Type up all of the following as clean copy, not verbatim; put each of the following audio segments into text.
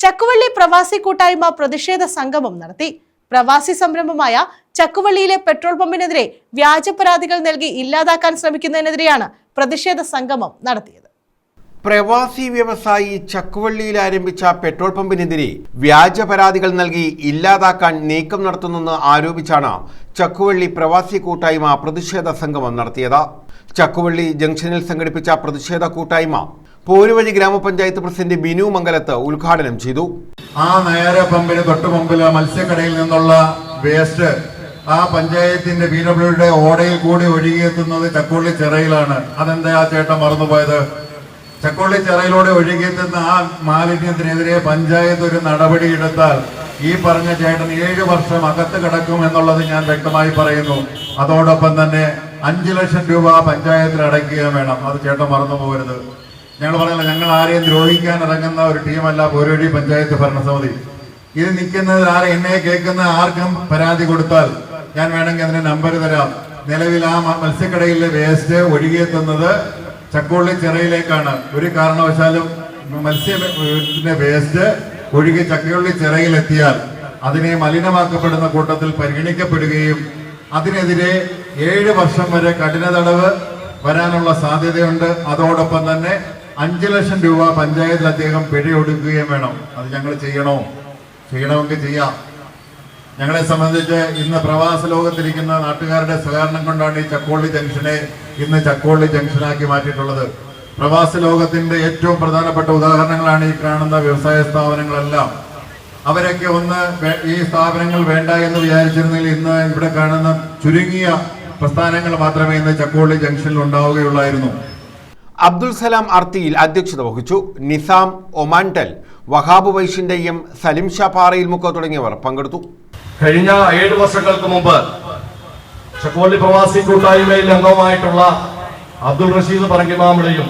ചക്കുവള്ളി പ്രവാസി കൂട്ടായ്മ പ്രതിഷേധ സംഗമം നടത്തി. പ്രവാസി സംരംഭമായ ചക്കുവള്ളിയിലെ പെട്രോൾ പമ്പിനെതിരെ വ്യാജ പരാതികൾ നൽകി ഇല്ലാതാക്കാൻ ശ്രമിക്കുന്നതിനെതിരെയാണ് പ്രതിഷേധ സംഗമം നടത്തിയത്. പ്രവാസി വ്യവസായി ചക്കുവള്ളിയിൽ ആരംഭിച്ച പെട്രോൾ പമ്പിനെതിരെ വ്യാജ പരാതികൾ നൽകി ഇല്ലാതാക്കാൻ നീക്കം നടത്തുന്നെന്ന് ആരോപിച്ചാണ് ചക്കുവള്ളി പ്രവാസി കൂട്ടായ്മ പ്രതിഷേധ സംഗമം നടത്തിയത്. ചക്കുവള്ളി ജംഗ്ഷനിൽ സംഘടിപ്പിച്ച പ്രതിഷേധ കൂട്ടായ്മ പോരുവഴി ഗ്രാമപഞ്ചായത്ത് പ്രസിഡന്റ് ബിനു മംഗലത്ത് ഉദ്ഘാടനം ചെയ്തു. ആ നേരെ പമ്പിന് തൊട്ടു മുമ്പിൽ മത്സ്യക്കടയിൽ നിന്നുള്ള വേസ്റ്റ് ആ പഞ്ചായത്തിന്റെ വീരയുടെ ഓടയിൽ കൂടി ഒഴുകിയെത്തുന്നത് ചക്കുവള്ളി ചിറയിലാണ്. അതെന്താ ആ ചേട്ടൻ മറന്നുപോയത്? ചക്കുവള്ളി ചിറയിലൂടെ ഒഴുകിയെത്തുന്ന ആ മാലിന്യത്തിനെതിരെ പഞ്ചായത്ത് ഒരു നടപടി എടുത്താൽ ഈ പറഞ്ഞ ചേട്ടൻ 7 വർഷം അകത്ത് കിടക്കും എന്നുള്ളത് ഞാൻ വ്യക്തമായി പറയുന്നു. അതോടൊപ്പം തന്നെ 5 ലക്ഷം രൂപ പഞ്ചായത്തിൽ അടയ്ക്കുകയും വേണം. അത് ചേട്ടൻ മറന്നു പോകരുത്. ഞങ്ങൾ പറഞ്ഞില്ല, ഞങ്ങൾ ആരെയും ദ്രോഹിക്കാൻ ഇറങ്ങുന്ന ഒരു ടീമല്ല പോരുവഴി പഞ്ചായത്ത് ഭരണസമിതി. ഇത് നിൽക്കുന്നത് എന്നെ കേൾക്കുന്ന ആർക്കും പരാതി കൊടുത്താൽ ഞാൻ വേണമെങ്കിൽ അതിന് നമ്പർ തരാം. നിലവിൽ ആ മത്സ്യക്കടയിലെ വേസ്റ്റ് ഒഴുകിയെത്തുന്നത് ചക്കുവള്ളി ചിറയിലേക്കാണ്. ഒരു കാരണവശാലും മത്സ്യത്തിന്റെ വേസ്റ്റ് ഒഴുകി ചക്കുവള്ളി ചിറയിലെത്തിയാൽ അതിനെ മലിനമാക്കപ്പെടുന്ന കൂട്ടത്തിൽ പരിഗണിക്കപ്പെടുകയും അതിനെതിരെ 7 വർഷം വരെ കഠിന തടവ് വരാനുള്ള സാധ്യതയുണ്ട്. അതോടൊപ്പം തന്നെ 5 ലക്ഷം രൂപ പഞ്ചായത്തിൽ അദ്ദേഹം പിഴയൊടുക്കുകയും വേണം. അത് ഞങ്ങൾ ചെയ്യണമെങ്കിൽ ചെയ്യാം. ഞങ്ങളെ സംബന്ധിച്ച് ഇന്ന് പ്രവാസ ലോകത്തിരിക്കുന്ന നാട്ടുകാരുടെ സഹകരണം കൊണ്ടാണ് ഈ ചക്കുവള്ളി ജംഗ്ഷനെ ഇന്ന് ചക്കുവള്ളി ജംഗ്ഷനാക്കി മാറ്റിയിട്ടുള്ളത്. പ്രവാസ ലോകത്തിന്റെ ഏറ്റവും പ്രധാനപ്പെട്ട ഉദാഹരണങ്ങളാണ് ഈ കാണുന്ന വ്യവസായ സ്ഥാപനങ്ങളെല്ലാം. അവരൊക്കെ ഈ സ്ഥാപനങ്ങൾ വേണ്ട എന്ന് വിചാരിച്ചിരുന്നെങ്കിൽ ഇന്ന് ഇവിടെ കാണുന്ന ചുരുങ്ങിയ പ്രസ്ഥാനങ്ങൾ മാത്രമേ ഇന്ന് ചക്കുവള്ളി ജംഗ്ഷനിൽ ഉണ്ടാവുകയുള്ളായിരുന്നു. അബ്ദുൽ സലാം അർത്തിയിൽ അധ്യക്ഷത വഹിച്ചു. നിസാം ഒമാൻടൽ, വഹാബ് വൈഷിന്റെ എം, സലിം ഷാ പാറയിൽ മുക്ക തുടങ്ങിയവർ പങ്കെടുത്തു. കഴിഞ്ഞ 7 വർഷങ്ങൾക്ക് മുമ്പ് ചക്കുവള്ളി പ്രവാസി കൂട്ടായ്മയിൽ അംഗമായിട്ടുള്ള അബ്ദുൾ റഷീദ് പറങ്കിമാമിളയും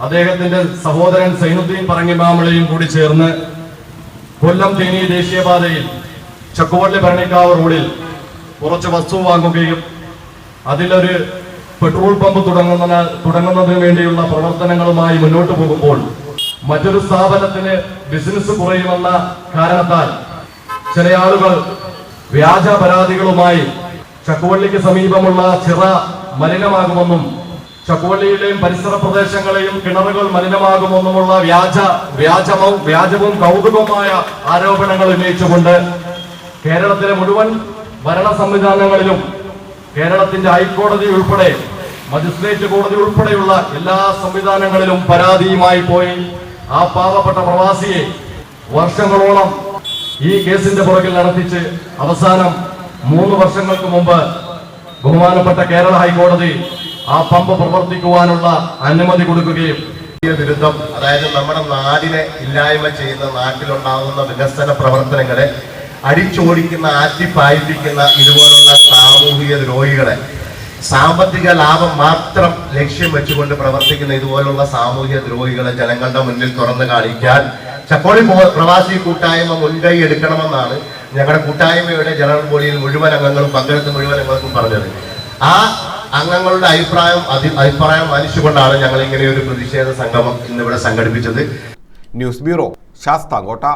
അദ്ദേഹത്തിന്റെ സഹോദരൻ സൈനുദ്ദീൻ പറങ്കിമാമിളയും കൂടി ചേർന്ന് കൊല്ലം തേനി ദേശീയപാതയിൽ ചക്കുവള്ളി ഭരണിക്കാവ് റോഡിൽ കുറച്ച് വസ്തു വാങ്ങുകയും അതിലൊരു പെട്രോൾ പമ്പ് തുടങ്ങുന്നതിന് വേണ്ടിയുള്ള പ്രവർത്തനങ്ങളുമായി മുന്നോട്ട് പോകുമ്പോൾ മറ്റൊരു സ്ഥാപനത്തിന് ബിസിനസ് കുറയുമെന്ന കാരണത്താൽ ചില ആളുകൾ വ്യാജ പരാതികളുമായി ചക്കുവള്ളിക്ക് സമീപമുള്ള ചിറ മലിനമാകുമെന്നും ചക്കുവള്ളിയിലെയും പരിസര പ്രദേശങ്ങളെയും കിണറുകൾ മലിനമാകുമെന്നുമുള്ള വ്യാജവും കൗതുകമായ ആരോപണങ്ങൾ ഉന്നയിച്ചുകൊണ്ട് കേരളത്തിലെ മുഴുവൻ ഭരണ സംവിധാനങ്ങളിലും കേരളത്തിന്റെ ഹൈക്കോടതി ഉൾപ്പെടെ മജിസ്ട്രേറ്റ് കോടതി ഉൾപ്പെടെയുള്ള എല്ലാ സംവിധാനങ്ങളിലും പരാതിയുമായി പോയി ആ പാവപ്പെട്ട പ്രവാസിയെ വർഷങ്ങളോളം ഈ കേസിന്റെ പുറകിൽ നടത്തിച്ച് അവസാനം 3 വർഷങ്ങൾക്ക് മുമ്പ് ബഹുമാനപ്പെട്ട കേരള ഹൈക്കോടതി ആ പമ്പ് പ്രവർത്തിക്കുവാനുള്ള അനുമതി കൊടുക്കുകയും വിരുദ്ധം, അതായത് നമ്മുടെ നാടിനെ ഇല്ലായ്മ ചെയ്യുന്ന, നാട്ടിലുണ്ടാകുന്ന വികസന പ്രവർത്തനങ്ങളെ അടിച്ചോടിക്കുന്ന, ആറ്റിപ്പായിപ്പിക്കുന്ന ഇതുപോലുള്ള സാമൂഹിക ദ്രോഹികളെ, സാമ്പത്തിക ലാഭം മാത്രം ലക്ഷ്യം വെച്ചുകൊണ്ട് പ്രവർത്തിക്കുന്ന ഇതുപോലുള്ള സാമൂഹിക ദ്രോഹികളെ ജനങ്ങളുടെ മുന്നിൽ തുറന്നു കാണിക്കാൻ ചക്കുവള്ളി പ്രവാസി കൂട്ടായ്മ മുൻകൈ എടുക്കണമെന്നാണ് ഞങ്ങളുടെ കൂട്ടായ്മയുടെ ജനറൽ ബോഡിയിൽ മുഴുവൻ അംഗങ്ങളും പങ്കെടുത്ത മുഴുവൻ അംഗങ്ങൾക്കും പറഞ്ഞത്. ആ അംഗങ്ങളുടെ അഭിപ്രായം മാനിച്ചുകൊണ്ടാണ് ഞങ്ങൾ ഇങ്ങനെ ഒരു പ്രതിഷേധ സംഗമം ഇന്നിവിടെ സംഘടിപ്പിച്ചത്. News bureau, Sasthamkotta.